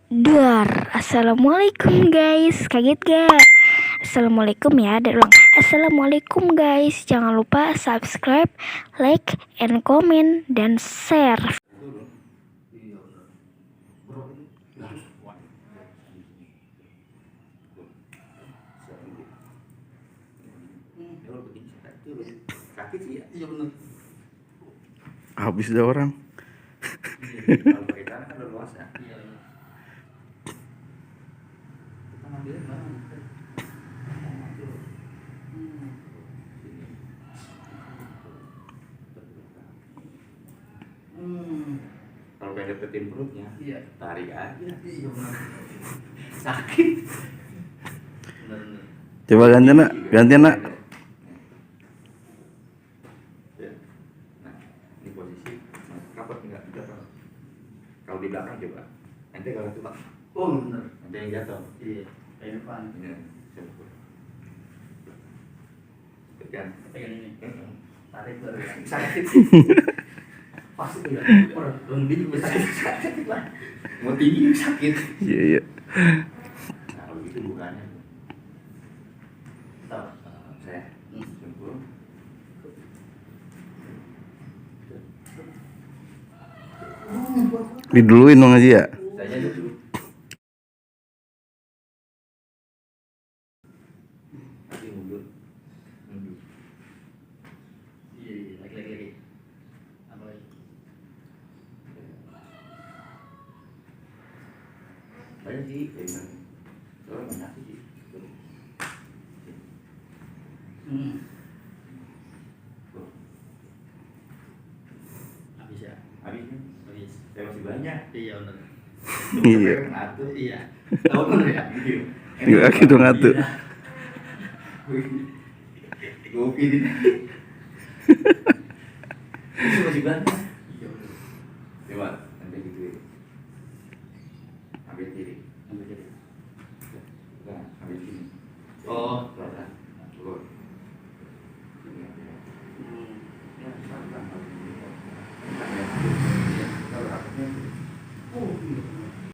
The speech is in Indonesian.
Assalamualaikum guys, kaget gak? Assalamualaikum ya, dari ulang. Assalamualaikum guys, jangan lupa subscribe, like, and comment, dan share. Sakit sih ya? Iya bener. Habis ada orang. Kalau pakai tangan kan udah luas ya. Iya. Kita ngambilin barang. Kalau pengen deketin perutnya, iya, tarik aja. Iya benar. Sakit. Benar. Coba gantian nak. Nah, ini posisi kapot enggak jatuh. Kalau di belakang coba. Nanti kalau coba. Oh benar. Nanti yang jatuh. Iya. Kayak depan. Iya. Pegang. Pegang ini. Tarik baru. Sakit. Pasti ya. Orang dia juga sakit lah. Mau tinggi sakit. Iya iya. Nah kalau gitu bukannya. Tahu. Saya. Simpul. Diduluin dong aja ya. Saya dulu. Nanti mundur. Mundur. Iya, lagi. Apa lagi? Banyak sih, soalnya banyak sih. Habis ya? Habis. Saya masih banyak. Iya benar. Iya. Ngatu. Iya. Tahu benar ya? Enggak gitu ngatu. Kopi ini. Masih banyak.